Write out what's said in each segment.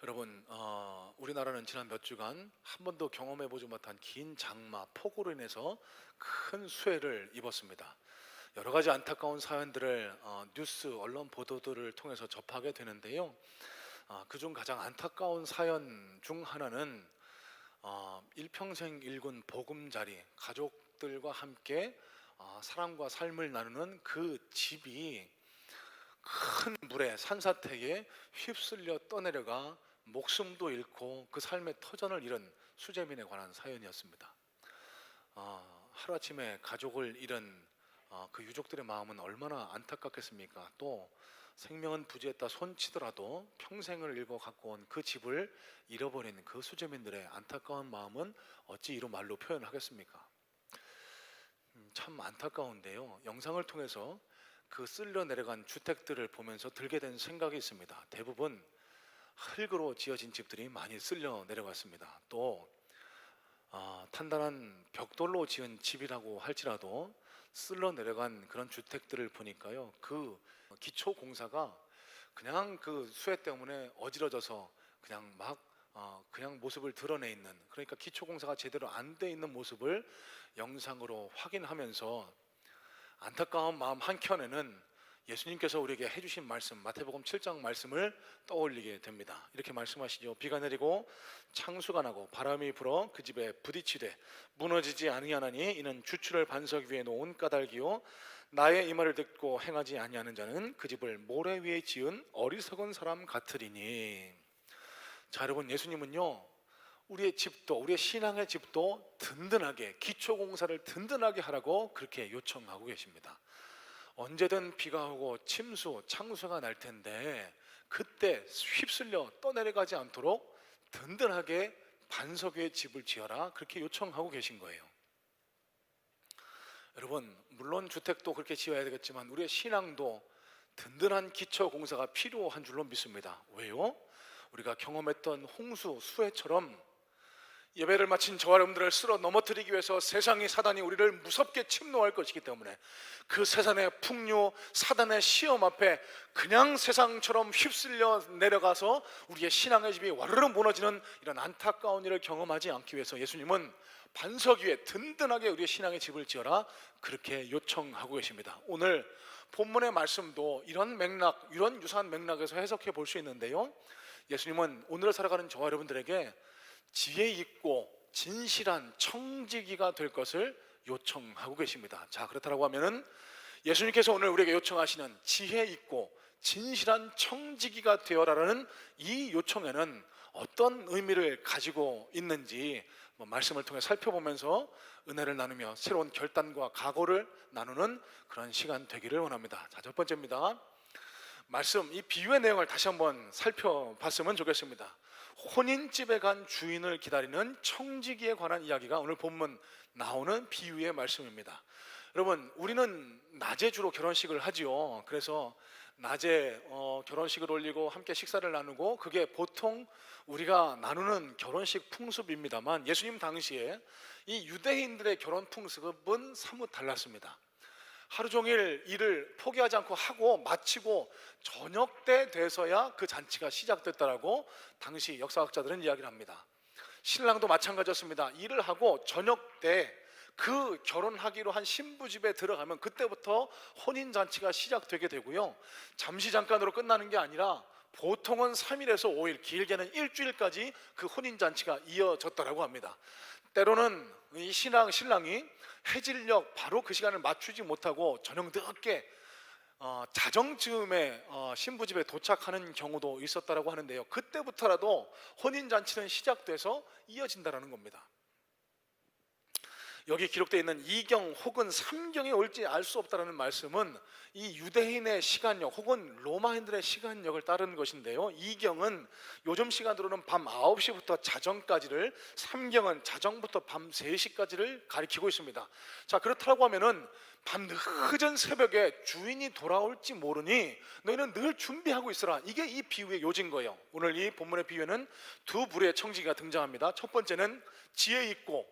여러분, 우리나라는 지난 몇 주간 한 번도 경험해보지 못한 긴 장마, 폭우로 인해서 큰 수해를 입었습니다. 여러 가지 안타까운 사연들을 뉴스, 언론 보도들을 통해서 접하게 되는데요. 그중 가장 안타까운 사연 중 하나는 일평생 일군 보금자리 가족들과 함께 사랑과 삶을 나누는 그 집이 큰 물에 산사태에 휩쓸려 떠내려가 목숨도 잃고 그 삶의 터전을 잃은 수재민에 관한 사연이었습니다. 하루아침에 가족을 잃은 그 유족들의 마음은 얼마나 안타깝겠습니까? 또 생명은 부지했다 손치더라도 평생을 일궈 갖고 온 그 집을 잃어버린 그 수재민들의 안타까운 마음은 어찌 이루 말로 표현하겠습니까? 참 안타까운데요. 영상을 통해서 그 쓸려 내려간 주택들을 보면서 들게 된 생각이 있습니다. 대부분 흙으로 지어진 집들이 많이 쓸려 내려갔습니다. 또 탄단한 벽돌로 지은 집이라고 할지라도 쓸려 내려간 그런 주택들을 보니까요, 그 기초 공사가 그냥 그 수해 때문에 어지러져서 그냥 막 그냥 모습을 드러내 있는, 그러니까 기초 공사가 제대로 안 돼 있는 모습을 영상으로 확인하면서 안타까운 마음 한켠에는 예수님께서 우리에게 해주신 말씀, 마태복음 7장 말씀을 떠올리게 됩니다. 이렇게 말씀하시죠. 비가 내리고 창수가 나고 바람이 불어 그 집에 부딪히되 무너지지 아니하나니 이는 주추를 반석 위에 놓은 까닭이요 나의 이 말을 듣고 행하지 아니하는 자는 그 집을 모래 위에 지은 어리석은 사람 같으리니. 자, 여러분, 예수님은요, 우리의 집도, 우리의 신앙의 집도 든든하게, 기초 공사를 든든하게 하라고 그렇게 요청하고 계십니다. 언제든 비가 오고 침수, 창수가 날 텐데 그때 휩쓸려 떠내려가지 않도록 든든하게 반석 위에 집을 지어라, 그렇게 요청하고 계신 거예요. 여러분, 물론 주택도 그렇게 지어야 되겠지만 우리의 신앙도 든든한 기초 공사가 필요한 줄로 믿습니다. 왜요? 우리가 경험했던 홍수, 수해처럼 예배를 마친 저와 여러분들을 쓸어 넘어뜨리기 위해서 세상이, 사단이 우리를 무섭게 침노할 것이기 때문에 그 세상의 풍요, 사단의 시험 앞에 그냥 세상처럼 휩쓸려 내려가서 우리의 신앙의 집이 와르르 무너지는 이런 안타까운 일을 경험하지 않기 위해서 예수님은 반석 위에 든든하게 우리의 신앙의 집을 지어라, 그렇게 요청하고 계십니다. 오늘 본문의 말씀도 이런 맥락, 이런 유사한 맥락에서 해석해 볼 수 있는데요, 예수님은 오늘을 살아가는 저와 여러분들에게 지혜 있고 진실한 청지기가 될 것을 요청하고 계십니다. 자, 그렇다고 하면은 예수님께서 오늘 우리에게 요청하시는 지혜 있고 진실한 청지기가 되어라라는 이 요청에는 어떤 의미를 가지고 있는지 말씀을 통해 살펴보면서 은혜를 나누며 새로운 결단과 각오를 나누는 그런 시간 되기를 원합니다. 자, 첫 번째입니다. 말씀, 이 비유의 내용을 다시 한번 살펴봤으면 좋겠습니다. 혼인집에 간 주인을 기다리는 청지기에 관한 이야기가 오늘 본문 나오는 비유의 말씀입니다. 여러분, 우리는 낮에 주로 결혼식을 하지요. 그래서 낮에 결혼식을 올리고 함께 식사를 나누고 그게 보통 우리가 나누는 결혼식 풍습입니다만, 예수님 당시에 이 유대인들의 결혼 풍습은 사뭇 달랐습니다. 하루 종일 일을 포기하지 않고 하고 마치고 저녁 때 돼서야 그 잔치가 시작됐다라고 당시 역사학자들은 이야기를 합니다. 신랑도 마찬가지였습니다. 일을 하고 저녁 때 그 결혼하기로 한 신부 집에 들어가면 그때부터 혼인잔치가 시작되게 되고요, 잠시 잠깐으로 끝나는 게 아니라 보통은 3일에서 5일, 길게는 일주일까지 그 혼인잔치가 이어졌다라고 합니다. 때로는 이 신랑이 해질녘 바로 그 시간을 맞추지 못하고 저녁 늦게 자정쯤에 신부집에 도착하는 경우도 있었다라고 하는데요, 그때부터라도 혼인잔치는 시작돼서 이어진다라는 겁니다. 여기 기록되어 있는 2경 혹은 3경에 올지 알 수 없다라는 말씀은 이 유대인의 시간력 혹은 로마인들의 시간력을 따르는 것인데요, 2경은 요즘 시간으로는 밤 9시부터 자정까지를, 3경은 자정부터 밤 3시까지를 가리키고 있습니다. 자, 그렇다고 하면은 밤 늦은 새벽에 주인이 돌아올지 모르니 너희는 늘 준비하고 있어라, 이게 이 비유의 요지인 거예요. 오늘 이 본문의 비유에는 두 부류의 청지기가 등장합니다. 첫 번째는 지혜 있고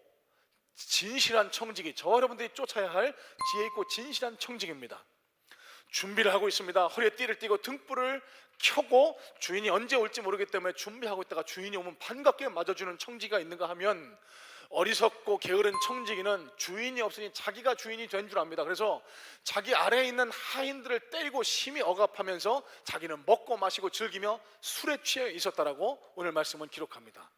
진실한 청지기, 저와 여러분들이 쫓아야 할 지혜 있고 진실한 청지기입니다. 준비를 하고 있습니다. 허리에 띠를 띠고 등불을 켜고 주인이 언제 올지 모르기 때문에 준비하고 있다가 주인이 오면 반갑게 맞아주는 청지기가 있는가 하면, 어리석고 게으른 청지기는 주인이 없으니 자기가 주인이 된 줄 압니다. 그래서 자기 아래에 있는 하인들을 때리고 심히 억압하면서 자기는 먹고 마시고 즐기며 술에 취해 있었다라고 오늘 말씀은 기록합니다.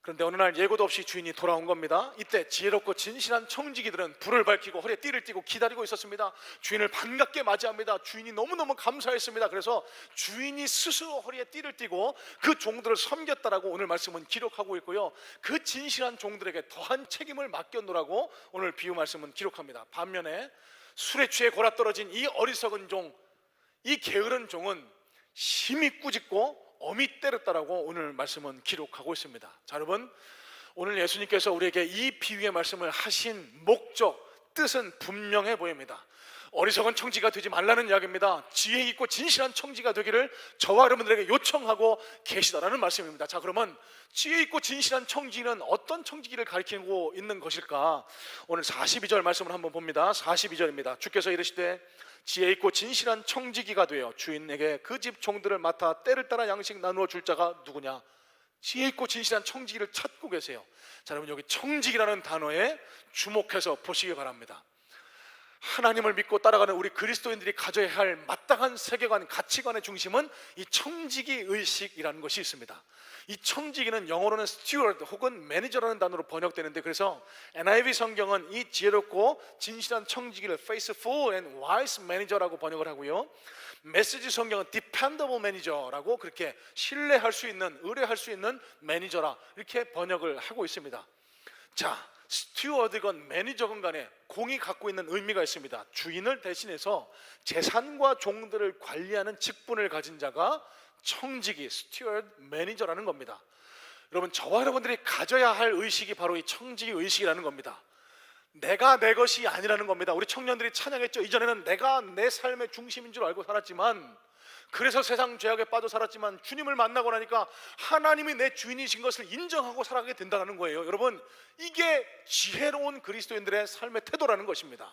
그런데 어느 날 예고도 없이 주인이 돌아온 겁니다. 이때 지혜롭고 진실한 청지기들은 불을 밝히고 허리에 띠를 띠고 기다리고 있었습니다. 주인을 반갑게 맞이합니다. 주인이 너무너무 감사했습니다. 그래서 주인이 스스로 허리에 띠를 띠고 그 종들을 섬겼다라고 오늘 말씀은 기록하고 있고요, 그 진실한 종들에게 더한 책임을 맡겨놓으라고 오늘 비유 말씀은 기록합니다. 반면에 술에 취해 골아떨어진 이 어리석은 종, 이 게으른 종은 심히 꾸짖고 엄히 때렸다라고 오늘 말씀은 기록하고 있습니다. 자, 여러분, 오늘 예수님께서 우리에게 이 비유의 말씀을 하신 목적, 뜻은 분명해 보입니다. 어리석은 청지가 되지 말라는 이야기입니다. 지혜 있고 진실한 청지가 되기를 저와 여러분들에게 요청하고 계시다라는 말씀입니다. 자, 그러면 지혜 있고 진실한 청지는 어떤 청지기를 가리키고 있는 것일까? 오늘 42절 말씀을 한번 봅니다. 42절입니다. 주께서 이르시되 지혜 있고 진실한 청지기가 되어 주인에게 그 집 종들을 맡아 때를 따라 양식 나누어 줄 자가 누구냐? 지혜 있고 진실한 청지기를 찾고 계세요. 자, 여러분, 여기 청지기라는 단어에 주목해서 보시기 바랍니다. 하나님을 믿고 따라가는 우리 그리스도인들이 가져야 할 마땅한 세계관, 가치관의 중심은 이 청지기 의식이라는 것이 있습니다. 이 청지기는 영어로는 steward 혹은 매니저라는 단어로 번역되는데, 그래서 NIV 성경은 이 지혜롭고 진실한 청지기를 faithful and wise manager라고 번역을 하고요, 메시지 성경은 dependable manager라고 그렇게 신뢰할 수 있는, 의뢰할 수 있는 매니저라 이렇게 번역을 하고 있습니다. 자, 스튜어드건 매니저건 간에 공이 갖고 있는 의미가 있습니다. 주인을 대신해서 재산과 종들을 관리하는 직분을 가진 자가 청지기, 스튜어드, 매니저라는 겁니다. 여러분, 저와 여러분들이 가져야 할 의식이 바로 이 청지기 의식이라는 겁니다. 내가 내 것이 아니라는 겁니다. 우리 청년들이 찬양했죠. 이전에는 내가 내 삶의 중심인 줄 알고 살았지만, 그래서 세상 죄악에 빠져 살았지만 주님을 만나고 나니까 하나님이 내 주인이신 것을 인정하고 살아가게 된다는 거예요. 여러분, 이게 지혜로운 그리스도인들의 삶의 태도라는 것입니다.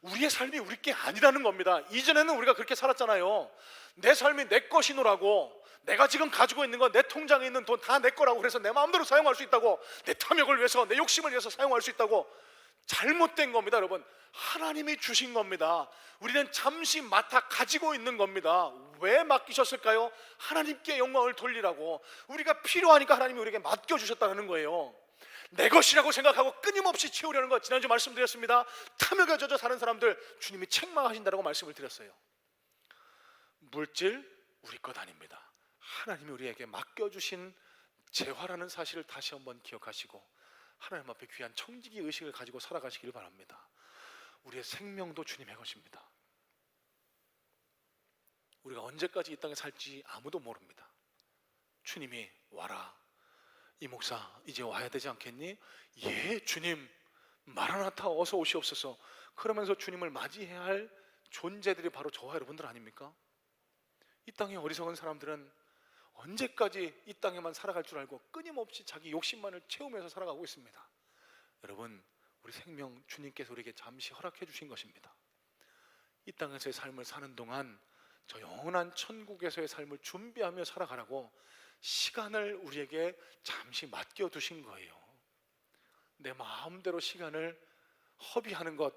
우리의 삶이 우리 게 아니라는 겁니다. 이전에는 우리가 그렇게 살았잖아요. 내 삶이 내 것이노라고, 내가 지금 가지고 있는 건, 내 통장에 있는 돈 다 내 거라고, 그래서 내 마음대로 사용할 수 있다고, 내 탐욕을 위해서, 내 욕심을 위해서 사용할 수 있다고. 잘못된 겁니다. 여러분, 하나님이 주신 겁니다. 우리는 잠시 맡아 가지고 있는 겁니다. 왜 맡기셨을까요? 하나님께 영광을 돌리라고. 우리가 필요하니까 하나님이 우리에게 맡겨주셨다는 거예요. 내 것이라고 생각하고 끊임없이 채우려는 것, 지난주 말씀드렸습니다. 탐욕에 젖어 사는 사람들 주님이 책망하신다고 말씀을 드렸어요. 물질 우리 것 아닙니다. 하나님이 우리에게 맡겨주신 재화라는 사실을 다시 한번 기억하시고 하나님 앞에 귀한 청지기 의식을 가지고 살아가시길 바랍니다. 우리의 생명도 주님의 것입니다. 우리가 언제까지 이 땅에 살지 아무도 모릅니다. 주님이 와라, 이 목사 이제 와야 되지 않겠니? 예, 주님 마라나타 어서 오시옵소서. 그러면서 주님을 맞이해야 할 존재들이 바로 저와 여러분들 아닙니까? 이 땅의 어리석은 사람들은 언제까지 이 땅에만 살아갈 줄 알고 끊임없이 자기 욕심만을 채우면서 살아가고 있습니다. 여러분, 우리 생명 주님께서 우리에게 잠시 허락해 주신 것입니다. 이 땅에서의 삶을 사는 동안 저 영원한 천국에서의 삶을 준비하며 살아가라고 시간을 우리에게 잠시 맡겨두신 거예요. 내 마음대로 시간을 허비하는 것,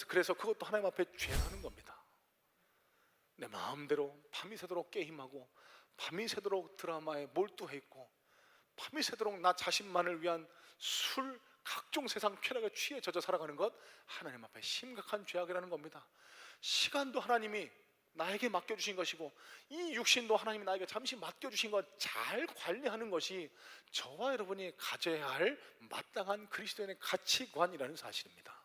그래서 그것도 하나님 앞에 죄라는 겁니다. 내 마음대로 밤이 새도록 게임하고, 밤이 새도록 드라마에 몰두해 있고, 밤이 새도록 나 자신만을 위한 술, 각종 세상 쾌락에 취해 젖어 살아가는 것, 하나님 앞에 심각한 죄악이라는 겁니다. 시간도 하나님이 나에게 맡겨주신 것이고, 이 육신도 하나님이 나에게 잠시 맡겨주신 것 잘 관리하는 것이 저와 여러분이 가져야 할 마땅한 그리스도인의 가치관이라는 사실입니다.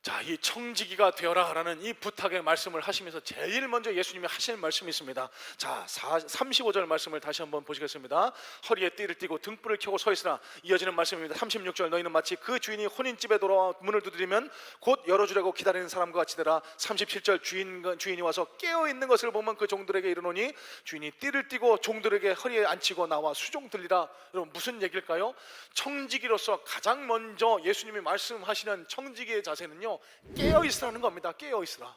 자, 이 청지기가 되어라 라는 이 부탁의 말씀을 하시면서 제일 먼저 예수님이 하시는 말씀이 있습니다. 자, 35절 말씀을 다시 한번 보시겠습니다. 허리에 띠를 띠고 등불을 켜고 서 있으나, 이어지는 말씀입니다. 36절, 너희는 마치 그 주인이 혼인집에 돌아와 문을 두드리면 곧 열어주려고 기다리는 사람과 같이 되라. 37절, 주인이 와서 깨어있는 것을 보면 그 종들에게 이르노니 주인이 띠를 띠고 종들에게 허리에 앉히고 나와 수종 들리라. 여러분, 무슨 얘기일까요? 청지기로서 가장 먼저 예수님이 말씀하시는 청지기의 자세는요, 뭐냐면요, 깨어 있으라는 겁니다. 깨어 있으라.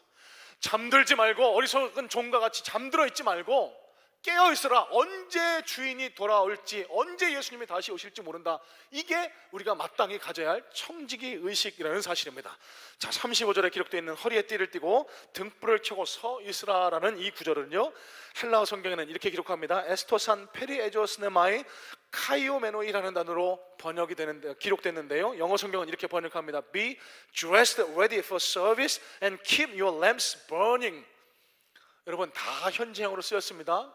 잠들지 말고, 어리석은 종과 같이 잠들어 있지 말고 깨어 있으라. 언제 주인이 돌아올지, 언제 예수님이 다시 오실지 모른다. 이게 우리가 마땅히 가져야 할 청지기 의식이라는 사실입니다. 자, 35절에 기록되어 있는 허리에 띠를 띠고 등불을 켜고 서 있으라라는 이 구절은요, 헬라어 성경에는 이렇게 기록합니다. 에스토산 페리에조스네마이 카이오메노이라는 단어로 번역이 되는데, 기록됐는데요, 영어 성경은 이렇게 번역합니다. Be dressed ready for service and keep your lamps burning. 여러분, 다 현지형으로 쓰였습니다.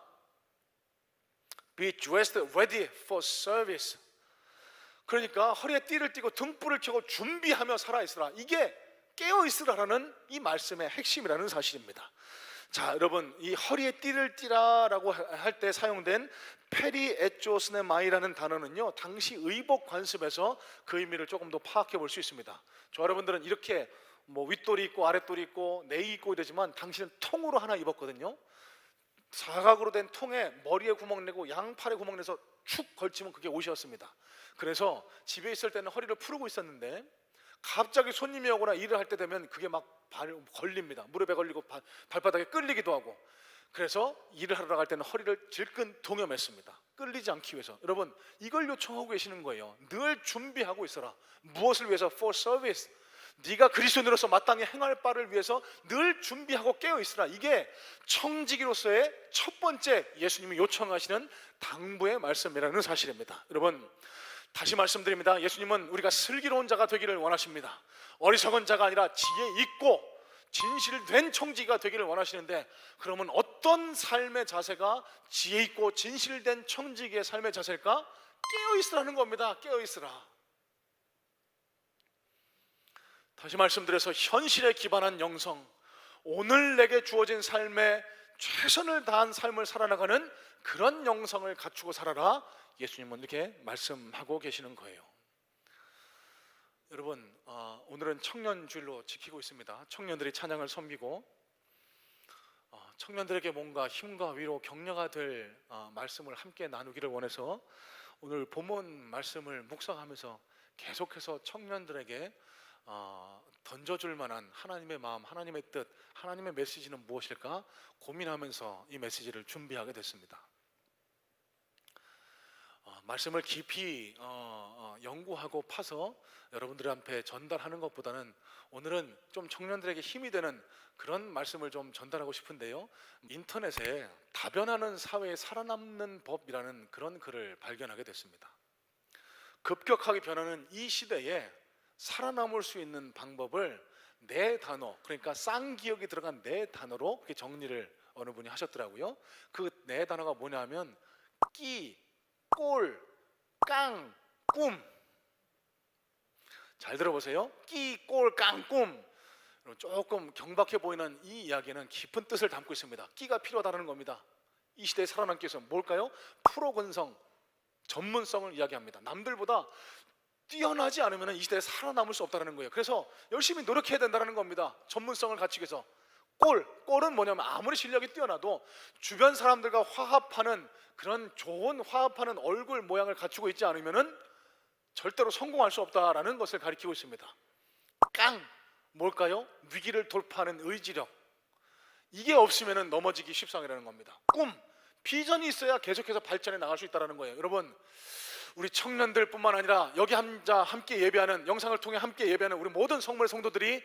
Be dressed ready for service. 그러니까 허리에 띠를 띠고 등불을 켜고 준비하며 살아있으라. 이게 깨어있으라라는 이 말씀의 핵심이라는 사실입니다. 자, 여러분, 이 허리에 띠를 띠라라고 할 때 사용된 페리에조스네마이라는 단어는요, 당시 의복 관습에서 그 의미를 조금 더 파악해 볼 수 있습니다. 저 여러분들은 이렇게 윗돌이 있고 아랫돌이 있고 네이 있고 이러지만 당신은 통으로 하나 입었거든요. 사각으로 된 통에 머리에 구멍 내고 양팔에 구멍 내서 축 걸치면 그게 옷이었습니다. 그래서 집에 있을 때는 허리를 풀고 있었는데 갑자기 손님이 오거나 일을 할 때 되면 그게 막 걸립니다. 무릎에 걸리고 발바닥에 끌리기도 하고. 그래서 일을 하러 갈 때는 허리를 질끈 동여맸습니다. 끌리지 않기 위해서. 여러분, 이걸 요청하고 계시는 거예요. 늘 준비하고 있어라. 무엇을 위해서? For service. 네가 그리스도인으로서 마땅히 행할 바를 위해서 늘 준비하고 깨어 있으라. 이게 청지기로서의 첫 번째 예수님이 요청하시는 당부의 말씀이라는 사실입니다. 여러분, 다시 말씀드립니다. 예수님은 우리가 슬기로운 자가 되기를 원하십니다. 어리석은 자가 아니라 지혜 있고 진실된 청지기가 되기를 원하시는데, 그러면 어떤 삶의 자세가 지혜 있고 진실된 청지기의 삶의 자세일까? 깨어 있으라는 겁니다. 깨어 있으라. 다시 말씀드려서 현실에 기반한 영성, 오늘 내게 주어진 삶에 최선을 다한 삶을 살아나가는 그런 영성을 갖추고 살아라. 예수님은 이렇게 말씀하고 계시는 거예요. 여러분, 오늘은 청년주일로 지키고 있습니다. 청년들이 찬양을 섬기고 청년들에게 뭔가 힘과 위로 격려가 될 말씀을 함께 나누기를 원해서 오늘 본문 말씀을 묵상하면서 계속해서 청년들에게 던져줄 만한 하나님의 마음, 하나님의 뜻, 하나님의 메시지는 무엇일까 고민하면서 이 메시지를 준비하게 됐습니다. 말씀을 깊이 연구하고 파서 여러분들 앞에 전달하는 것보다는 오늘은 좀 청년들에게 힘이 되는 그런 말씀을 좀 전달하고 싶은데요, 인터넷에 다변하는 사회에 살아남는 법이라는 그런 글을 발견하게 됐습니다. 급격하게 변하는 이 시대에 살아남을 수 있는 방법을 네 단어, 그러니까 쌍기역이 들어간 네 단어로 그렇게 정리를 어느 분이 하셨더라고요. 그 네 단어가 뭐냐면 끼, 꼴, 깡, 꿈. 잘 들어보세요. 끼, 꼴, 깡, 꿈. 조금 경박해 보이는 이 이야기는 깊은 뜻을 담고 있습니다. 끼가 필요하다는 겁니다. 이 시대에 살아남기 위해서 뭘까요? 프로근성, 전문성을 이야기합니다. 남들보다 뛰어나지 않으면 이 시대에 살아남을 수 없다는 거예요. 그래서 열심히 노력해야 된다는 겁니다. 전문성을 갖추기 위해서. 꼴은 뭐냐면 아무리 실력이 뛰어나도 주변 사람들과 화합하는 그런 좋은 화합하는 얼굴 모양을 갖추고 있지 않으면 절대로 성공할 수 없다라는 것을 가리키고 있습니다. 깡, 뭘까요? 위기를 돌파하는 의지력. 이게 없으면 넘어지기 십상이라는 겁니다. 꿈, 비전이 있어야 계속해서 발전해 나갈 수 있다는 거예요. 여러분, 우리 청년들뿐만 아니라 여기 함께 예배하는, 영상을 통해 함께 예배하는 우리 모든 성물 성도들이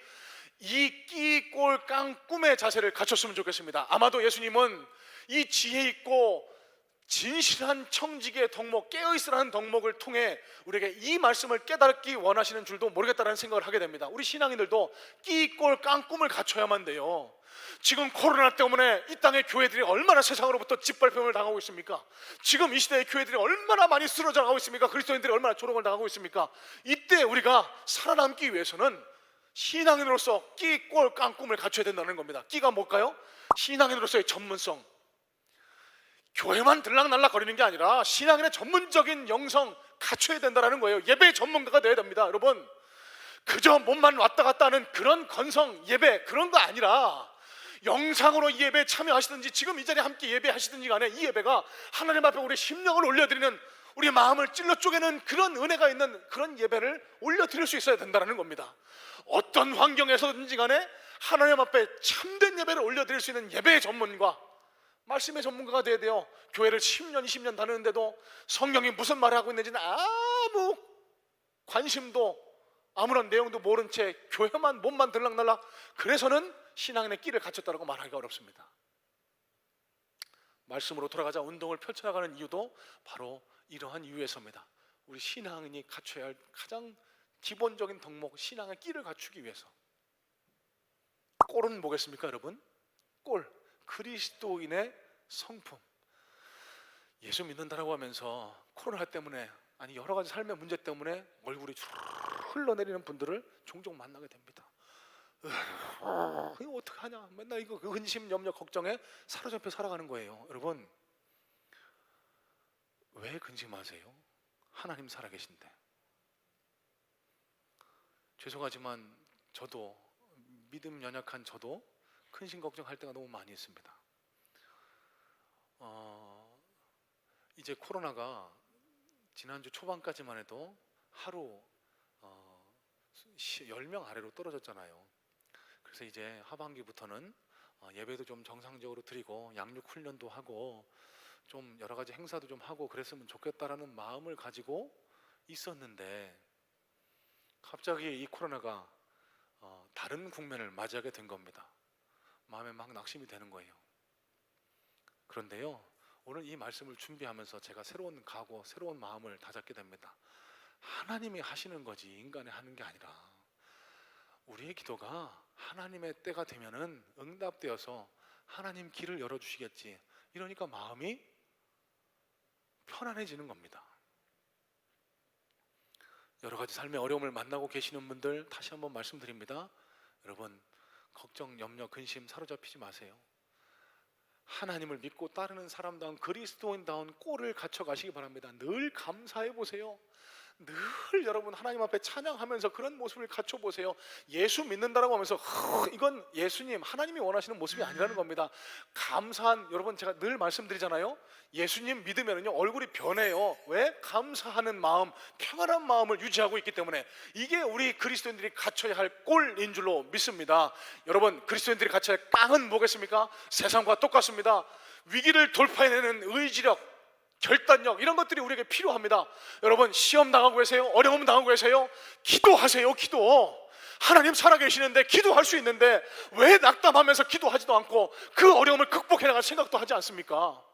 이 끼, 꼴, 깡, 꿈의 자세를 갖췄으면 좋겠습니다. 아마도 예수님은 이 지혜 있고 진실한 청지기의 덕목, 깨어있으라는 덕목을 통해 우리에게 이 말씀을 깨닫기 원하시는 줄도 모르겠다는 생각을 하게 됩니다. 우리 신앙인들도 끼, 꼴, 깡, 꿈을 갖춰야만 돼요. 지금 코로나 때문에 이 땅의 교회들이 얼마나 세상으로부터 짓밟힘을 당하고 있습니까? 지금 이 시대의 교회들이 얼마나 많이 쓰러져 나가고 있습니까? 그리스도인들이 얼마나 조롱을 당하고 있습니까? 이때 우리가 살아남기 위해서는 신앙인으로서 끼, 꼴, 깡, 꿈을 갖춰야 된다는 겁니다. 끼가 뭘까요? 신앙인으로서의 전문성. 교회만 들락날락 거리는 게 아니라 신앙인의 전문적인 영성 갖춰야 된다는 거예요. 예배의 전문가가 되어야 됩니다. 여러분, 그저 몸만 왔다 갔다 하는 그런 건성 예배, 그런 거 아니라 영상으로 이 예배에 참여하시든지 지금 이 자리에 함께 예배하시든지 간에 이 예배가 하나님 앞에 우리 심령을 올려드리는 우리 마음을 찔러 쪼개는 그런 은혜가 있는 그런 예배를 올려드릴 수 있어야 된다는 겁니다. 어떤 환경에서든지 간에 하나님 앞에 참된 예배를 올려드릴 수 있는 예배의 전문가, 말씀의 전문가가 돼야 돼요. 교회를 10년 20년 다니는데도 성경이 무슨 말을 하고 있는지는 아무 관심도 아무런 내용도 모른 채 교회만 몸만 들락날락, 그래서는 신앙인의 끼를 갖췄다고 말하기가 어렵습니다. 말씀으로 돌아가자 운동을 펼쳐나가는 이유도 바로 이러한 이유에서입니다. 우리 신앙인이 갖춰야 할 가장 기본적인 덕목, 신앙의 끼를 갖추기 위해서. 꼴은 뭐겠습니까 여러분? 꼴, 그리스도인의 성품. 예수 믿는다라고 하면서 코로나 때문에, 아니 여러 가지 삶의 문제 때문에 얼굴이 쭉 흘러내리는 분들을 종종 만나게 됩니다. 이거 어떡하냐, 맨날 이거 근심, 염려, 걱정에 사로잡혀 살아가는 거예요. 여러분, 왜 근심하세요? 하나님 살아계신데. 죄송하지만 저도, 믿음 연약한 저도 근심 걱정할 때가 너무 많이 있습니다. 이제 코로나가 지난주 초반까지만 해도 하루 10명 아래로 떨어졌잖아요. 그래서 이제 하반기부터는 예배도 좀 정상적으로 드리고 양육 훈련도 하고 좀 여러 가지 행사도 좀 하고 그랬으면 좋겠다라는 마음을 가지고 있었는데, 갑자기 이 코로나가 다른 국면을 맞이하게 된 겁니다. 마음에 막 낙심이 되는 거예요. 그런데요, 오늘 이 말씀을 준비하면서 제가 새로운 각오, 새로운 마음을 다잡게 됩니다. 하나님이 하시는 거지 인간이 하는 게 아니라, 우리의 기도가 하나님의 때가 되면은 응답되어서 하나님 길을 열어주시겠지, 이러니까 마음이 편안해지는 겁니다. 여러 가지 삶의 어려움을 만나고 계시는 분들 다시 한번 말씀드립니다. 여러분, 걱정, 염려, 근심 사로잡히지 마세요. 하나님을 믿고 따르는 사람다운 그리스도인다운 꼴을 갖춰가시기 바랍니다. 늘 감사해 보세요. 늘 여러분 하나님 앞에 찬양하면서 그런 모습을 갖춰보세요. 예수 믿는다라고 하면서 이건 예수님, 하나님이 원하시는 모습이 아니라는 겁니다. 감사한, 여러분 제가 늘 말씀드리잖아요. 예수님 믿으면요 얼굴이 변해요. 왜? 감사하는 마음, 평안한 마음을 유지하고 있기 때문에. 이게 우리 그리스도인들이 갖춰야 할 꼴인 줄로 믿습니다. 여러분, 그리스도인들이 갖춰야 할 깡은 뭐겠습니까? 세상과 똑같습니다. 위기를 돌파해내는 의지력, 결단력, 이런 것들이 우리에게 필요합니다. 여러분, 시험 당하고 계세요? 어려움 당하고 계세요? 기도하세요. 기도. 하나님 살아계시는데, 기도할 수 있는데 왜 낙담하면서 기도하지도 않고 그 어려움을 극복해 나갈 생각도 하지 않습니까?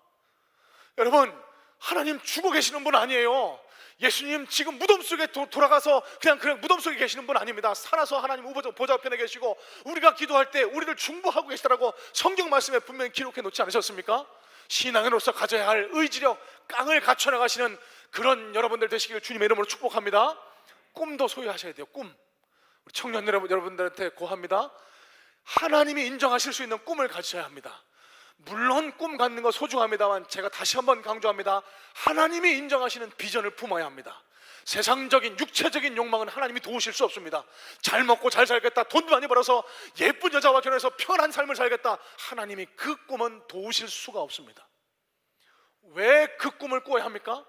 여러분, 하나님 죽어 계시는 분 아니에요. 예수님 지금 무덤 속에 돌아가서 그냥 무덤 속에 계시는 분 아닙니다. 살아서 하나님 보좌 우편에 계시고 우리가 기도할 때 우리를 중보하고 계시다라고 성경 말씀에 분명히 기록해 놓지 않으셨습니까? 신앙인으로서 가져야 할 의지력, 깡을 갖춰 나가시는 그런 여러분들 되시기를 주님의 이름으로 축복합니다. 꿈도 소유하셔야 돼요. 꿈. 우리 청년 여러분들한테 고합니다. 하나님이 인정하실 수 있는 꿈을 가지셔야 합니다. 물론 꿈 갖는 거 소중합니다만, 제가 다시 한번 강조합니다. 하나님이 인정하시는 비전을 품어야 합니다. 세상적인 육체적인 욕망은 하나님이 도우실 수 없습니다. 잘 먹고 잘 살겠다, 돈 많이 벌어서 예쁜 여자와 결혼해서 편한 삶을 살겠다, 하나님이 그 꿈은 도우실 수가 없습니다. 왜 그 꿈을 꿔야 합니까?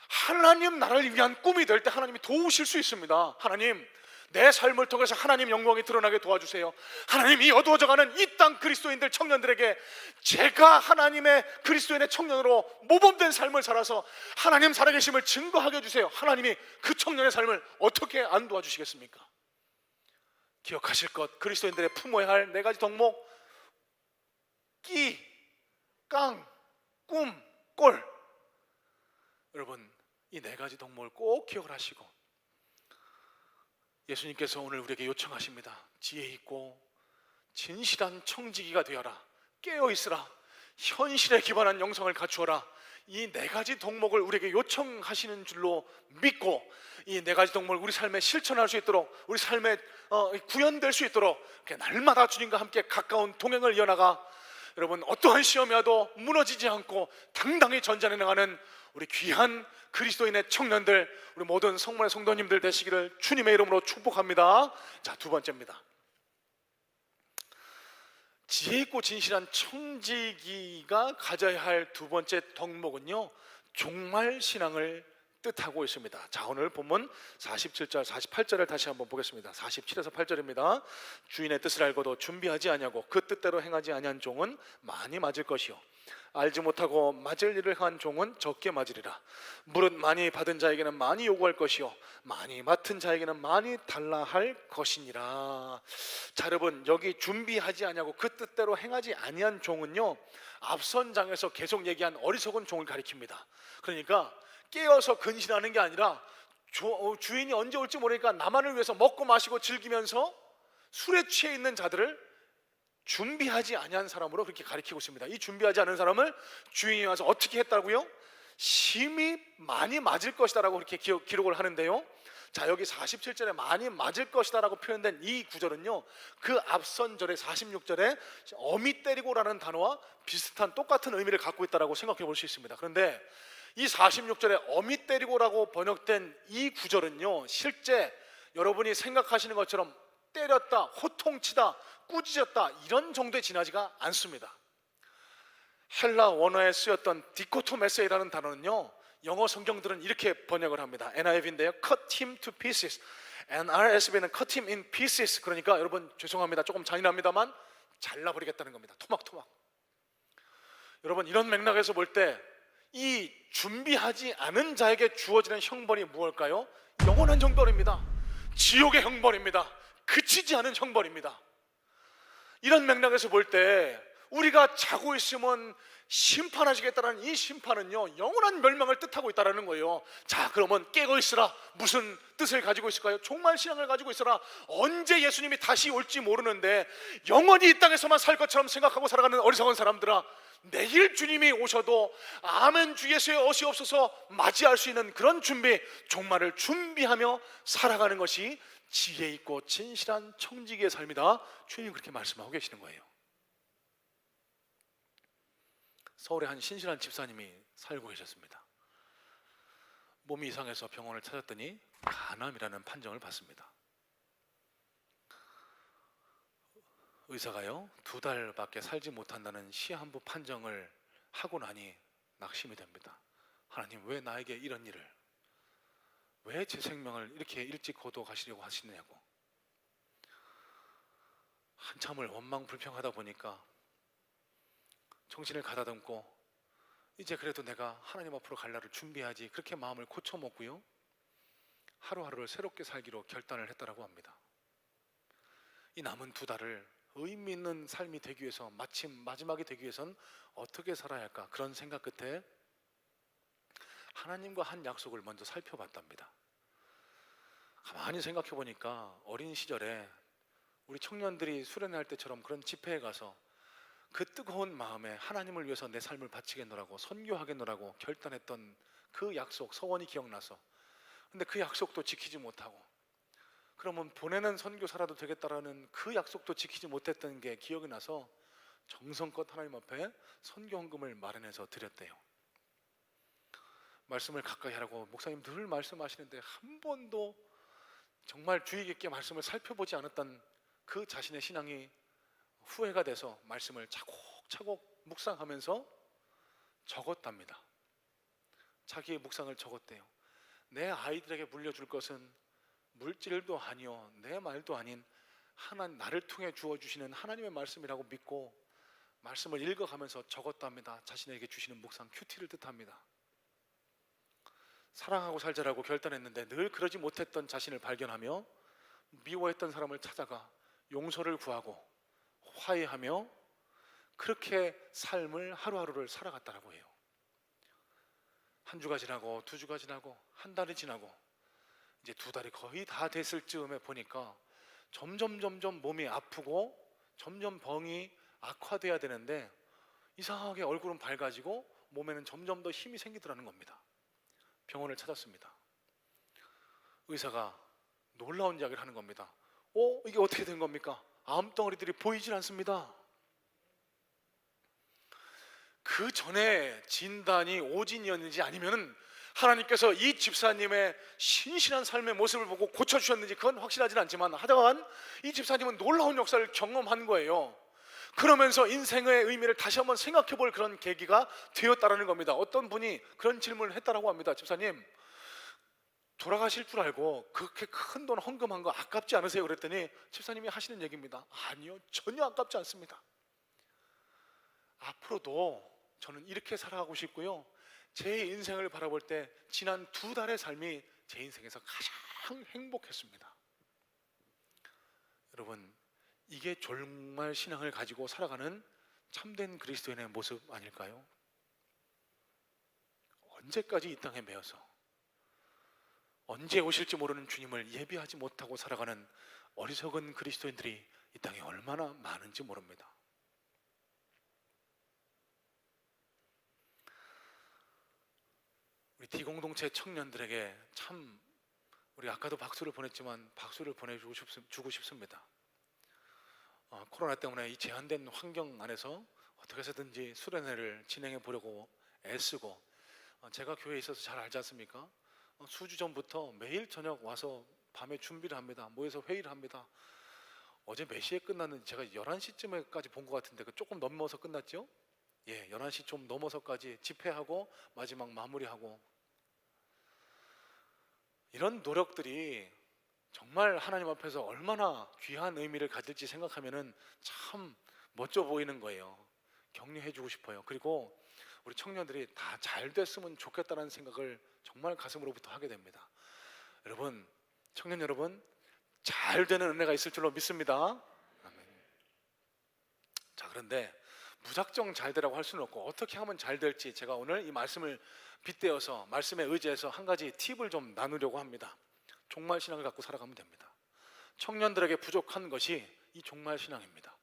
하나님 나라를 위한 꿈이 될 때 하나님이 도우실 수 있습니다. 하나님, 내 삶을 통해서 하나님 영광이 드러나게 도와주세요. 하나님이 어두워져가는 이 땅 그리스도인들 청년들에게 제가 하나님의 그리스도인의 청년으로 모범된 삶을 살아서 하나님 살아계심을 증거하게 해주세요. 하나님이 그 청년의 삶을 어떻게 안 도와주시겠습니까? 기억하실 것, 그리스도인들의 품어야 할 네 가지 덕목: 끼, 깡, 꿈, 꼴. 여러분, 이 네 가지 덕목을 꼭 기억을 하시고, 예수님께서 오늘 우리에게 요청하십니다. 지혜 있고 진실한 청지기가 되어라. 깨어있으라. 현실에 기반한 영성을 갖추어라. 이 네 가지 덕목을 우리에게 요청하시는 줄로 믿고, 이 네 가지 덕목을 우리 삶에 실천할 수 있도록, 우리 삶에 구현될 수 있도록 날마다 주님과 함께 가까운 동행을 이어나가, 여러분 어떠한 시험이 와도 무너지지 않고 당당히 전진해 나가는 우리 귀한 그리스도인의 청년들, 우리 모든 성문의 성도님들 되시기를 주님의 이름으로 축복합니다. 자, 두 번째입니다. 지혜 있고 진실한 청지기가 가져야 할 두 번째 덕목은요, 종말 신앙을 뜻하고 있습니다. 자, 오늘 본문 47절 48절을 다시 한번 보겠습니다. 47에서 8절입니다. 주인의 뜻을 알고도 준비하지 아니하고 그 뜻대로 행하지 아니한 종은 많이 맞을 것이요 알지 못하고 맞을 일을 한 종은 적게 맞으리라. 무릇 많이 받은 자에게는 많이 요구할 것이요 많이 맡은 자에게는 많이 달라 할 것이니라. 자, 여러분, 여기 준비하지 아니하고 그 뜻대로 행하지 아니한 종은요, 앞선 장에서 계속 얘기한 어리석은 종을 가리킵니다. 그러니까 깨어서 근신하는 게 아니라 주인이 언제 올지 모르니까 나만을 위해서 먹고 마시고 즐기면서 술에 취해 있는 자들을 준비하지 아니한 사람으로 그렇게 가리키고 있습니다. 이 준비하지 않은 사람을 주인이 와서 어떻게 했다고요? 심히 많이 맞을 것이다 라고 그렇게 기록을 하는데요, 자, 여기 47절에 많이 맞을 것이다 라고 표현된 이 구절은요, 그 앞선 절에 46절에 어미 때리고라는 단어와 비슷한 똑같은 의미를 갖고 있다고 생각해 볼 수 있습니다. 그런데 이 46절에 어미 때리고라고 번역된 이 구절은요, 실제 여러분이 생각하시는 것처럼 때렸다, 호통치다, 꾸짖었다 이런 정도에 지나지가 않습니다. 헬라 원어에 쓰였던 디코토메세이라는 단어는요, 영어 성경들은 이렇게 번역을 합니다. NIV인데요, cut him to pieces. NRSV는 cut him in pieces. 그러니까 여러분 죄송합니다, 조금 잔인합니다만 잘라버리겠다는 겁니다. 토막토막. 여러분, 이런 맥락에서 볼 때 이 준비하지 않은 자에게 주어지는 형벌이 무엇일까요? 영원한 형벌입니다. 지옥의 형벌입니다. 그치지 않은 형벌입니다. 이런 맥락에서 볼 때 우리가 자고 있으면 심판하시겠다는 이 심판은요, 영원한 멸망을 뜻하고 있다는 거예요. 자, 그러면 깨고 있으라. 무슨 뜻을 가지고 있을까요? 종말 신앙을 가지고 있으라. 언제 예수님이 다시 올지 모르는데 영원히 이 땅에서만 살 것처럼 생각하고 살아가는 어리석은 사람들아, 내일 주님이 오셔도 아멘 주 예수의 옷이 없어서 맞이할 수 있는 그런 준비, 종말을 준비하며 살아가는 것이 지혜 있고 진실한 청지기의 삶이다. 주님이 그렇게 말씀하고 계시는 거예요. 서울에 한 신실한 집사님이 살고 계셨습니다. 몸이 이상해서 병원을 찾았더니 간암이라는 판정을 받습니다. 의사가요, 2달밖에 살지 못한다는 시한부 판정을 하고 나니 낙심이 됩니다. 하나님, 왜 나에게 이런 일을, 왜 제 생명을 이렇게 일찍 거둬 가시려고 하시느냐고. 한참을 원망불평하다 보니까 정신을 가다듬고 이제 그래도 내가 하나님 앞으로 갈 날을 준비하지, 그렇게 마음을 고쳐먹고요, 하루하루를 새롭게 살기로 결단을 했다라고 합니다. 이 남은 2달을 의미 있는 삶이 되기 위해서, 마침 마지막이 되기 위해선 어떻게 살아야 할까, 그런 생각 끝에 하나님과 한 약속을 먼저 살펴봤답니다. 가만히 생각해 보니까 어린 시절에 우리 청년들이 수련회 때처럼 그런 집회에 가서 그 뜨거운 마음에 하나님을 위해서 내 삶을 바치겠노라고, 선교하겠노라고 결단했던 그 약속, 서원이 기억나서, 근데 그 약속도 지키지 못하고, 그러면 보내는 선교사라도 되겠다라는 그 약속도 지키지 못했던 게 기억이 나서 정성껏 하나님 앞에 선교헌금을 마련해서 드렸대요. 말씀을 가까이 하라고 목사님 늘 말씀하시는데 한 번도 정말 주의 깊게 말씀을 살펴보지 않았던 그 자신의 신앙이 후회가 돼서 말씀을 차곡차곡 묵상하면서 적었답니다. 자기의 묵상을 적었대요. 내 아이들에게 물려줄 것은 물질도 아니요, 내 말도 아닌 하나님, 나를 통해 주어주시는 하나님의 말씀이라고 믿고 말씀을 읽어가면서 적었답니다. 자신에게 주시는 묵상 큐티를 뜻합니다. 사랑하고 살자라고 결단했는데 늘 그러지 못했던 자신을 발견하며 미워했던 사람을 찾아가 용서를 구하고 화해하며 그렇게 삶을 하루하루를 살아갔다라고 해요. 한 주가 지나고 2주가 지나고 한 달이 지나고 이제 2달이 거의 다 됐을 즈음에 보니까 점점 몸이 아프고 점점 병이 악화돼야 되는데 이상하게 얼굴은 밝아지고 몸에는 점점 더 힘이 생기더라는 겁니다. 병원을 찾았습니다. 의사가 놀라운 이야기를 하는 겁니다. 이게 어떻게 된 겁니까? 암덩어리들이 보이질 않습니다. 그 전에 진단이 오진이었는지 아니면 하나님께서 이 집사님의 신실한 삶의 모습을 보고 고쳐주셨는지 그건 확실하진 않지만, 하여간 이 집사님은 놀라운 역사를 경험한 거예요. 그러면서 인생의 의미를 다시 한번 생각해 볼 그런 계기가 되었다라는 겁니다. 어떤 분이 그런 질문을 했다라고 합니다. 집사님, 돌아가실 줄 알고 그렇게 큰 돈 헌금한 거 아깝지 않으세요? 그랬더니 집사님이 하시는 얘기입니다. 아니요, 전혀 아깝지 않습니다. 앞으로도 저는 이렇게 살아가고 싶고요, 제 인생을 바라볼 때 지난 2달의 삶이 제 인생에서 가장 행복했습니다. 여러분, 이게 정말 신앙을 가지고 살아가는 참된 그리스도인의 모습 아닐까요? 언제까지 이 땅에 매여서 언제 오실지 모르는 주님을 예비하지 못하고 살아가는 어리석은 그리스도인들이 이 땅에 얼마나 많은지 모릅니다. 우리 D공동체 청년들에게 참, 우리 아까도 박수를 보냈지만 박수를 보내주고 싶습니다. 코로나 때문에 이 제한된 환경 안에서 어떻게 해서든지 수련회를 진행해 보려고 애쓰고, 제가 교회에 있어서 잘 알지 않습니까? 수주 전부터 매일 저녁 와서 밤에 준비를 합니다. 모여서 회의를 합니다. 어제 몇 시에 끝났는지 제가 11시쯤에까지 본 것 같은데 조금 넘어서 끝났죠? 예, 11시 좀 넘어서까지 집회하고 마지막 마무리하고, 이런 노력들이 정말 하나님 앞에서 얼마나 귀한 의미를 가질지 생각하면은 참 멋져 보이는 거예요. 격려해 주고 싶어요. 그리고 우리 청년들이 다 잘 됐으면 좋겠다는 생각을 정말 가슴으로부터 하게 됩니다. 여러분, 청년 여러분, 잘 되는 은혜가 있을 줄로 믿습니다. 아멘. 자, 그런데 무작정 잘 되라고 할 수는 없고, 어떻게 하면 잘 될지 제가 오늘 이 말씀을 빗대어서, 말씀에 의지해서 한 가지 팁을 좀 나누려고 합니다. 종말 신앙을 갖고 살아가면 됩니다. 청년들에게 부족한 것이 이 종말 신앙입니다.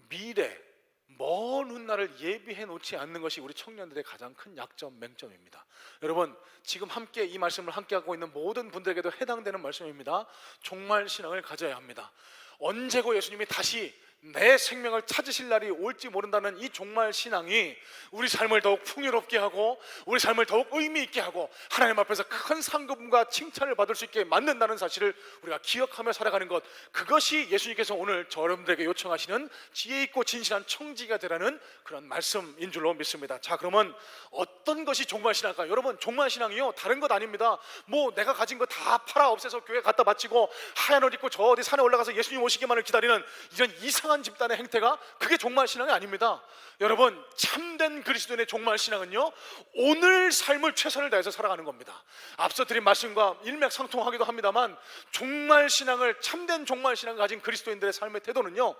미래, 먼 훗날을 예비해 놓지 않는 것이 우리 청년들의 가장 큰 약점, 맹점입니다. 여러분, 지금 함께 이 말씀을 함께 하고 있는 모든 분들에게도 해당되는 말씀입니다. 종말 신앙을 가져야 합니다. 언제고 예수님이 다시 내 생명을 찾으실 날이 올지 모른다는 이 종말 신앙이 우리 삶을 더욱 풍요롭게 하고, 우리 삶을 더욱 의미 있게 하고, 하나님 앞에서 큰 상급과 칭찬을 받을 수 있게 만든다는 사실을 우리가 기억하며 살아가는 것, 그것이 예수님께서 오늘 여러분들에게 요청하시는 지혜 있고 진실한 청지기가 되라는 그런 말씀인 줄로 믿습니다. 자, 그러면 어떤 것이 종말 신앙일까요? 여러분, 종말 신앙이요, 다른 것 아닙니다. 뭐 내가 가진 거 다 팔아 없애서 교회 갖다 바치고 하얀 옷 입고 저 어디 산에 올라가서 예수님 오시기만을 기다리는 이런 이상한 집단의 행태가, 그게 종말 신앙이 아닙니다. 여러분, 참된 그리스도인의 종말 신앙은요, 오늘 삶을 최선을 다해서 살아가는 겁니다. 앞서 드린 말씀과 일맥상통하기도 합니다만, 종말 신앙을, 참된 종말 신앙을 가진 그리스도인들의 삶의 태도는요,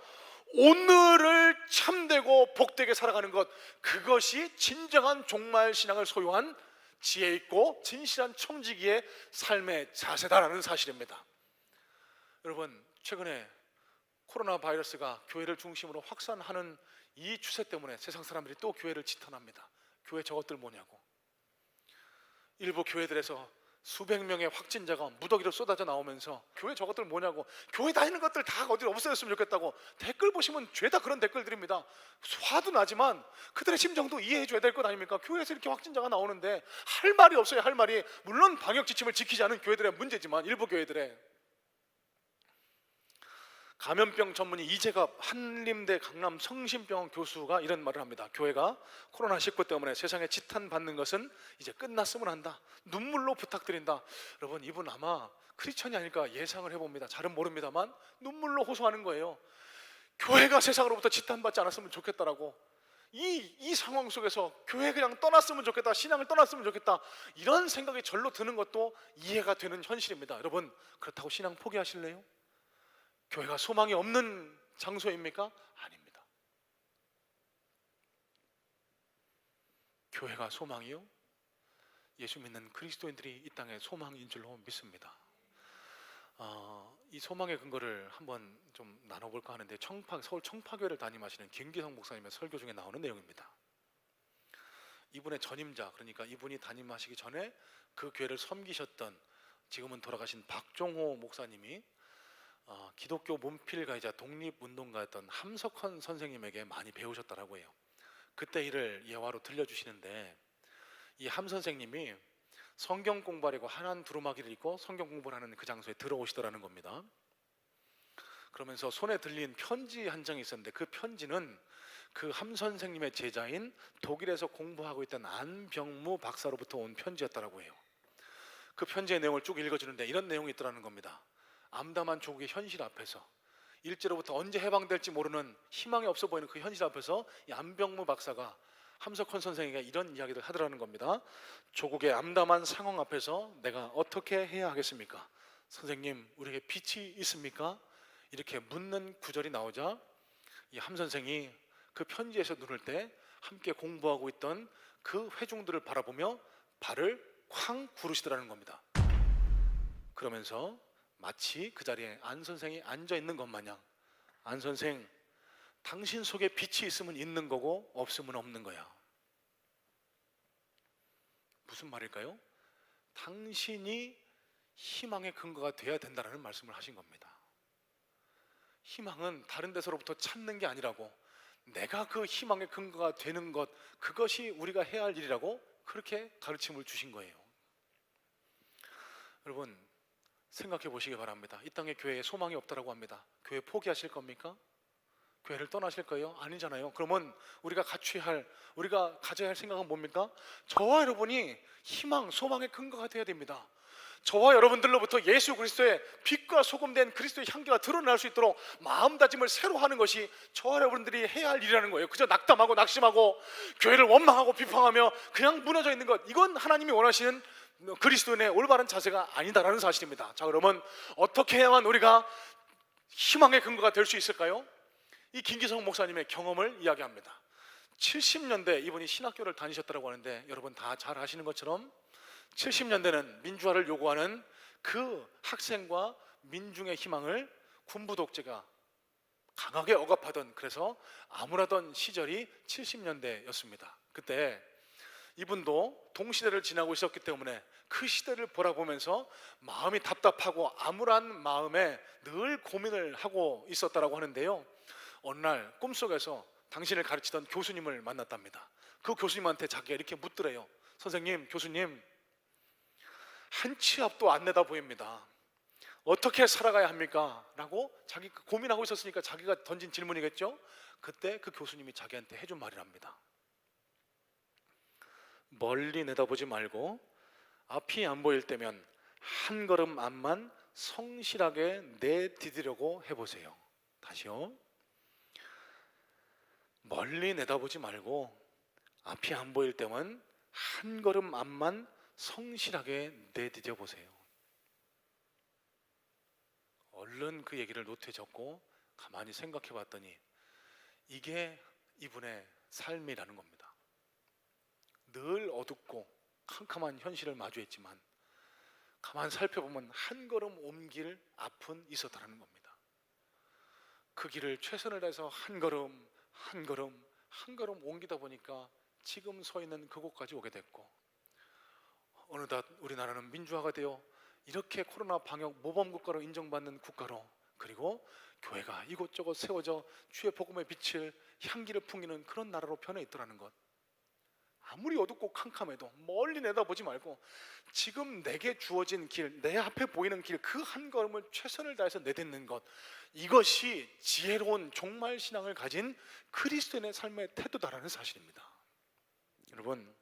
오늘을 참되고 복되게 살아가는 것, 그것이 진정한 종말 신앙을 소유한 지혜 있고 진실한 청지기의 삶의 자세다라는 사실입니다. 여러분, 최근에 코로나 바이러스가 교회를 중심으로 확산하는 이 추세 때문에 세상 사람들이 또 교회를 지탄합니다. 교회 저것들 뭐냐고. 일부 교회들에서 수백 명의 확진자가 무더기로 쏟아져 나오면서 교회 저것들 뭐냐고, 교회 다니는 것들 다 어디 없어졌으면 좋겠다고 댓글 보시면 죄다 그런 댓글들입니다. 화도 나지만 그들의 심정도 이해해 줘야 될 것 아닙니까? 교회에서 이렇게 확진자가 나오는데 할 말이 없어요. 할 말이, 물론 방역 지침을 지키지 않은 교회들의 문제지만, 일부 교회들의. 감염병 전문의 이재갑 한림대 강남 성심병원 교수가 이런 말을 합니다. 교회가 코로나19 때문에 세상에 지탄받는 것은 이제 끝났으면 한다. 눈물로 부탁드린다. 여러분, 이분 아마 크리스천이 아닐까 예상을 해봅니다. 잘은 모릅니다만 눈물로 호소하는 거예요. 교회가 세상으로부터 지탄받지 않았으면 좋겠다라고. 이 상황 속에서 교회 그냥 떠났으면 좋겠다, 신앙을 떠났으면 좋겠다, 이런 생각이 절로 드는 것도 이해가 되는 현실입니다. 여러분, 그렇다고 신앙 포기하실래요? 교회가 소망이 없는 장소입니까? 아닙니다. 교회가 소망이요? 예수 믿는 그리스도인들이 이 땅에 소망인 줄로 믿습니다. 이 소망의 근거를 한번 좀 나눠볼까 하는데, 서울 청파교회를 담임하시는 김기성 목사님의 설교 중에 나오는 내용입니다. 이분의 전임자, 그러니까 이분이 담임하시기 전에 그 교회를 섬기셨던, 지금은 돌아가신 박종호 목사님이 기독교 문필가이자 독립운동가였던 함석헌 선생님에게 많이 배우셨다라고 해요. 그때 일을 예화로 들려주시는데, 이 함 선생님이 성경 공부하려고 하얀 두루마기를 입고 성경 공부를 하는 그 장소에 들어오시더라는 겁니다. 그러면서 손에 들린 편지 한 장이 있었는데, 그 편지는 그 함 선생님의 제자인 독일에서 공부하고 있던 안병무 박사로부터 온 편지였다라고 해요. 그 편지의 내용을 쭉 읽어주는데 이런 내용이 있더라는 겁니다. 암담한 조국의 현실 앞에서, 일제로부터 언제 해방될지 모르는 희망이 없어 보이는 그 현실 앞에서 이 안병무 박사가 함석헌 선생에게 이런 이야기를 하더라는 겁니다. 조국의 암담한 상황 앞에서 내가 어떻게 해야 하겠습니까? 선생님, 우리에게 빛이 있습니까? 이렇게 묻는 구절이 나오자 이 함 선생이 그 편지에서 눈을 떼 함께 공부하고 있던 그 회중들을 바라보며 발을 쾅 구르시더라는 겁니다. 그러면서 마치 그 자리에 안 선생이 앉아 있는 것 마냥, 안 선생, 당신 속에 빛이 있으면 있는 거고 없으면 없는 거야. 무슨 말일까요? 당신이 희망의 근거가 되어야 된다는 말씀을 하신 겁니다. 희망은 다른 데서로부터 찾는 게 아니라고, 내가 그 희망의 근거가 되는 것, 그것이 우리가 해야 할 일이라고 그렇게 가르침을 주신 거예요. 여러분, 생각해 보시기 바랍니다. 이 땅에 교회에 소망이 없다라고 합니다. 교회 포기하실 겁니까? 교회를 떠나실 거예요? 아니잖아요. 그러면 우리가 우리가 가져야 할 생각은 뭡니까? 저와 여러분이 희망, 소망의 근거가 되어야 됩니다. 저와 여러분들로부터 예수 그리스도의 빛과 소금된 그리스도의 향기가 드러날 수 있도록 마음다짐을 새로 하는 것이 저와 여러분들이 해야 할 일이라는 거예요. 그저 낙담하고 낙심하고 교회를 원망하고 비판하며 그냥 무너져 있는 것, 이건 하나님이 원하시는 그리스도인의 올바른 자세가 아니다라는 사실입니다. 자, 그러면 어떻게 해야만 우리가 희망의 근거가 될 수 있을까요? 이 김기성 목사님의 경험을 이야기합니다. 70년대 이분이 신학교를 다니셨다고 하는데, 여러분 다 잘 아시는 것처럼 70년대는 민주화를 요구하는 그 학생과 민중의 희망을 군부 독재가 강하게 억압하던, 그래서 암울하던 시절이 70년대였습니다. 그때 이분도 동시대를 지나고 있었기 때문에 그 시대를 바라보면서 마음이 답답하고 암울한 마음에 늘 고민을 하고 있었다고 하는데요, 어느 날 꿈속에서 당신을 가르치던 교수님을 만났답니다. 그 교수님한테 자기가 이렇게 묻더래요. 선생님, 교수님, 한 치 앞도 안 내다 보입니다. 어떻게 살아가야 합니까? 라고 자기 고민하고 있었으니까 자기가 던진 질문이겠죠. 그때 그 교수님이 자기한테 해준 말이랍니다. 멀리 내다보지 말고 앞이 안 보일 때면 한 걸음 앞만 성실하게 내디디려고 해보세요. 다시요. 멀리 내다보지 말고 앞이 안 보일 때면 한 걸음 앞만 성실하게 내디뎌 보세요. 얼른 그 얘기를 노트에 적고 가만히 생각해 봤더니 이게 이분의 삶이라는 겁니다. 늘 어둡고 캄캄한 현실을 마주했지만 가만 살펴보면 한 걸음 옮길 앞은 있었다는 겁니다. 그 길을 최선을 다해서 한 걸음 한 걸음 한 걸음 옮기다 보니까 지금 서 있는 그곳까지 오게 됐고, 어느덧 우리나라는 민주화가 되어 이렇게 코로나 방역 모범국가로 인정받는 국가로, 그리고 교회가 이곳저곳 세워져 주의 복음의 빛을 향기를 풍기는 그런 나라로 변해 있더라는 것. 아무리 어둡고 캄캄해도 멀리 내다보지 말고 지금 내게 주어진 길, 내 앞에 보이는 길, 그 한 걸음을 최선을 다해서 내딛는 것, 이것이 지혜로운 종말 신앙을 가진 그리스도인의 삶의 태도다라는 사실입니다. 여러분,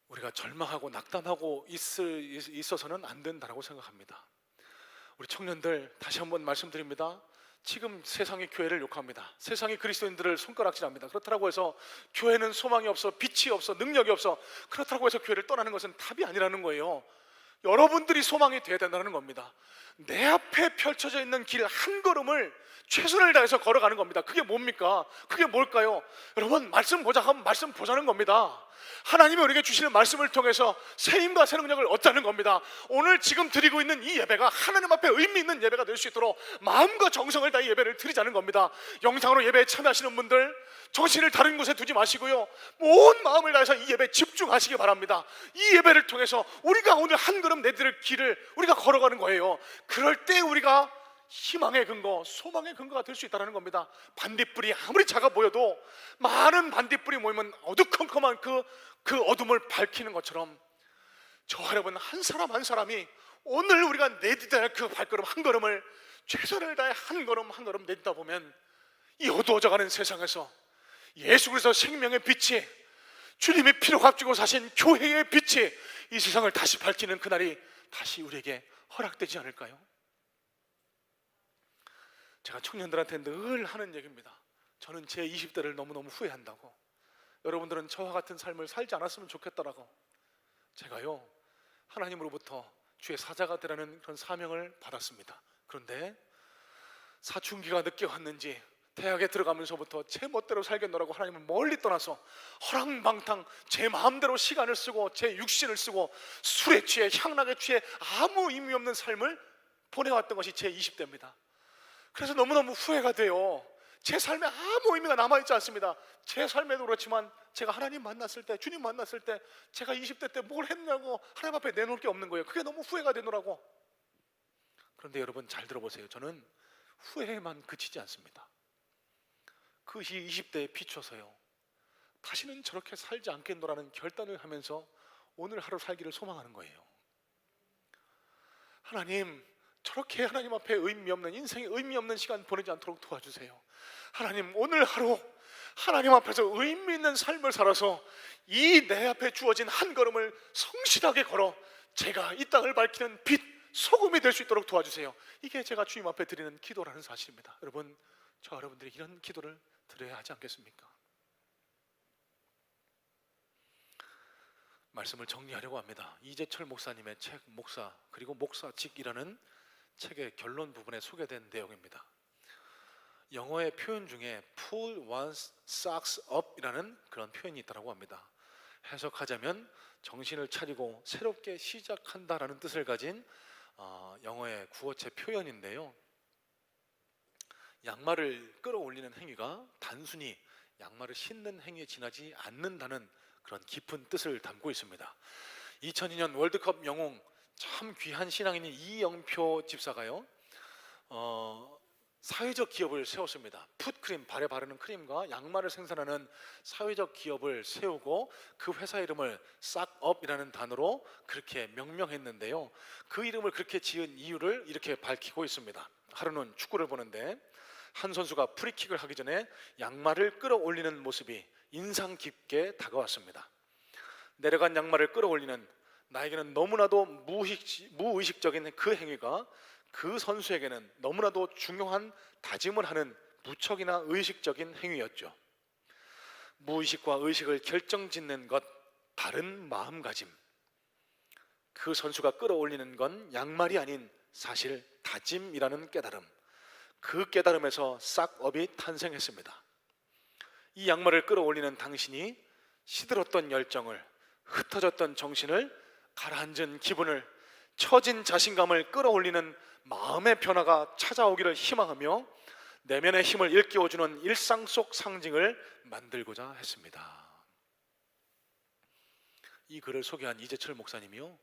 우리가 절망하고 낙담하고 있어서는 안 된다고 생각합니다. 우리 청년들, 다시 한번 말씀드립니다. 지금 세상이 교회를 욕합니다. 세상이 그리스도인들을 손가락질합니다. 그렇다고 해서 교회는 소망이 없어, 빛이 없어, 능력이 없어, 그렇다고 해서 교회를 떠나는 것은 답이 아니라는 거예요. 여러분들이 소망이 되어야 된다는 겁니다. 내 앞에 펼쳐져 있는 길 한 걸음을 최선을 다해서 걸어가는 겁니다. 그게 뭡니까? 그게 뭘까요? 여러분, 말씀 보자 하면 말씀 보자는 겁니다. 하나님이 우리에게 주시는 말씀을 통해서 새 힘과 새 능력을 얻자는 겁니다. 오늘 지금 드리고 있는 이 예배가 하나님 앞에 의미 있는 예배가 될 수 있도록 마음과 정성을 다해 예배를 드리자는 겁니다. 영상으로 예배에 참여하시는 분들, 정신을 다른 곳에 두지 마시고요, 온 마음을 다해서 이 예배에 집중하시기 바랍니다. 이 예배를 통해서 우리가 오늘 한 걸음 내디딜 길을 우리가 걸어가는 거예요. 그럴 때 우리가 희망의 근거, 소망의 근거가 될 수 있다는 겁니다. 반딧불이 아무리 작아 보여도 많은 반딧불이 모이면 어두컴컴한 그 어둠을 밝히는 것처럼, 저와 여러분 한 사람 한 사람이 오늘 우리가 내딛어야 할 그 발걸음 한 걸음을 최선을 다해 한 걸음 한 걸음 내딛다 보면 이 어두워져가는 세상에서 예수 그리스도 생명의 빛이 주님이 피로 값주고 사신 교회의 빛이 이 세상을 다시 밝히는 그날이 다시 우리에게 허락되지 않을까요? 제가 청년들한테 늘 하는 얘기입니다. 저는 제 20대를 너무너무 후회한다고, 여러분들은 저와 같은 삶을 살지 않았으면 좋겠다라고. 제가요, 하나님으로부터 주의 사자가 되라는 그런 사명을 받았습니다. 그런데 사춘기가 늦게 왔는지 대학에 들어가면서부터 제 멋대로 살겠노라고 하나님을 멀리 떠나서 허랑방탕 제 마음대로 시간을 쓰고 제 육신을 쓰고 술에 취해 향락에 취해 아무 의미 없는 삶을 보내왔던 것이 제 20대입니다. 그래서 너무너무 후회가 돼요. 제 삶에 아무 의미가 남아있지 않습니다. 제 삶에도 그렇지만 제가 하나님 만났을 때, 주님 만났을 때 제가 20대 때 뭘 했냐고 하나님 앞에 내놓을 게 없는 거예요. 그게 너무 후회가 되더라고. 그런데 여러분 잘 들어보세요. 저는 후회에만 그치지 않습니다. 그것이 20대에 비춰서요, 다시는 저렇게 살지 않겠노라는 결단을 하면서 오늘 하루 살기를 소망하는 거예요. 하나님, 저렇게 하나님 앞에 의미 없는, 인생에 의미 없는 시간 보내지 않도록 도와주세요. 하나님, 오늘 하루 하나님 앞에서 의미 있는 삶을 살아서 이 내 앞에 주어진 한 걸음을 성실하게 걸어 제가 이 땅을 밝히는 빛, 소금이 될 수 있도록 도와주세요. 이게 제가 주님 앞에 드리는 기도라는 사실입니다. 여러분, 저 여러분들이 이런 기도를 드려야 하지 않겠습니까? 말씀을 정리하려고 합니다. 이재철 목사님의 책 목사 그리고 목사직이라는 책의 결론 부분에 소개된 내용입니다. 영어의 표현 중에 pull one's socks up 이라는 그런 표현이 있다고 합니다. 해석하자면 정신을 차리고 새롭게 시작한다라는 뜻을 가진 영어의 구어체 표현인데요, 양말을 끌어올리는 행위가 단순히 양말을 신는 행위에 지나지 않는다는 그런 깊은 뜻을 담고 있습니다. 2002년 월드컵 영웅, 참 귀한 신앙인인 이영표 집사가요, 사회적 기업을 세웠습니다. 풋크림, 발에 바르는 크림과 양말을 생산하는 사회적 기업을 세우고 그 회사 이름을 싹업이라는 단어로 그렇게 명명했는데요, 그 이름을 그렇게 지은 이유를 이렇게 밝히고 있습니다. 하루는 축구를 보는데 한 선수가 프리킥을 하기 전에 양말을 끌어올리는 모습이 인상 깊게 다가왔습니다. 내려간 양말을 끌어올리는, 나에게는 너무나도 무의식적인 그 행위가 그 선수에게는 너무나도 중요한 다짐을 하는 무척이나 의식적인 행위였죠. 무의식과 의식을 결정짓는 것, 다른 마음가짐. 그 선수가 끌어올리는 건 양말이 아닌 사실 다짐이라는 깨달음. 그 깨달음에서 싹업이 탄생했습니다. 이 양말을 끌어올리는 당신이 시들었던 열정을, 흩어졌던 정신을, 가라앉은 기분을, 처진 자신감을 끌어올리는 마음의 변화가 찾아오기를 희망하며 내면의 힘을 일깨워주는 일상 속 상징을 만들고자 했습니다. 이 글을 소개한 이재철 목사님이요,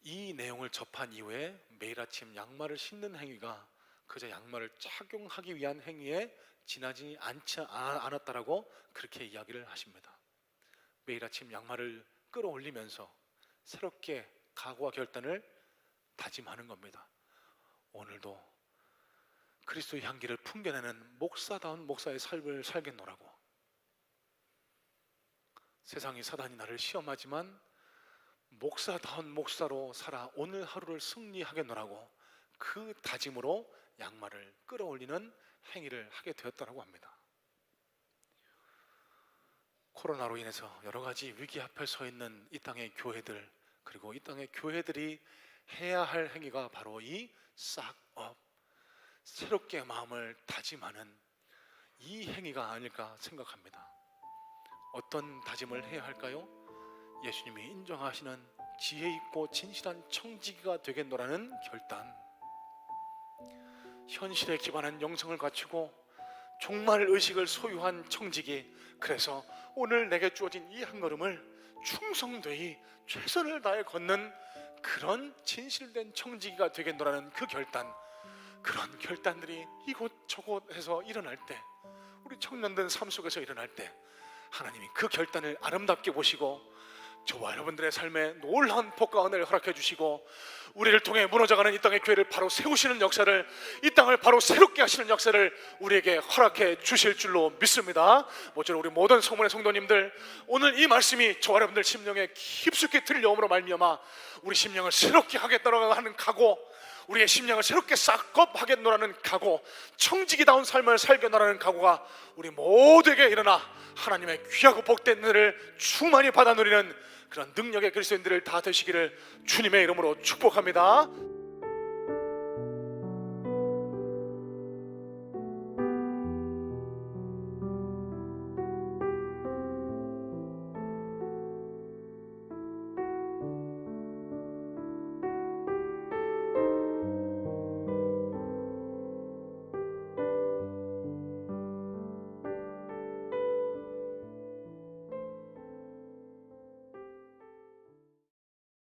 이 내용을 접한 이후에 매일 아침 양말을 신는 행위가 그저 양말을 착용하기 위한 행위에 지나지 않았다라고 그렇게 이야기를 하십니다. 매일 아침 양말을 끌어올리면서 새롭게 각오와 결단을 다짐하는 겁니다. 오늘도 그리스도의 향기를 풍겨내는 목사다운 목사의 삶을 살겠노라고. 세상이 사단이 나를 시험하지만 목사다운 목사로 살아 오늘 하루를 승리하겠노라고 그 다짐으로 양말을 끌어올리는 행위를 하게 되었다고 합니다. 코로나로 인해서 여러 가지 위기 앞에 서 있는 이 땅의 교회들, 그리고 이 땅의 교회들이 해야 할 행위가 바로 이 싹업, 새롭게 마음을 다짐하는 이 행위가 아닐까 생각합니다. 어떤 다짐을 해야 할까요? 예수님이 인정하시는 지혜 있고 진실한 청지기가 되겠노라는 결단, 현실에 기반한 영성을 갖추고 종말 의식을 소유한 청지기, 그래서 오늘 내게 주어진 이 한 걸음을 충성되이 최선을 다해 걷는 그런 진실된 청지기가 되겠노라는 그 결단, 그런 결단들이 이곳저곳에서 일어날 때, 우리 청년들 삶 속에서 일어날 때 하나님이 그 결단을 아름답게 보시고 저와 여러분들의 삶에 놀라운 복과 은혜를 허락해 주시고 우리를 통해 무너져가는 이 땅의 교회를 바로 세우시는 역사를, 이 땅을 바로 새롭게 하시는 역사를 우리에게 허락해 주실 줄로 믿습니다. 모쪼록 우리 모든 성문의 성도님들, 오늘 이 말씀이 저와 여러분들 심령에 깊숙이 들려옴으로 말미암아 우리 심령을 새롭게 하겠다라고 하는 각오, 우리의 심령을 새롭게 싹업하겠노라는 각오, 청지기다운 삶을 살겠노라는 각오가 우리 모두에게 일어나 하나님의 귀하고 복된 은혜를 충만히 받아 누리는 그런 능력의 그리스도인들을 다 되시기를 주님의 이름으로 축복합니다.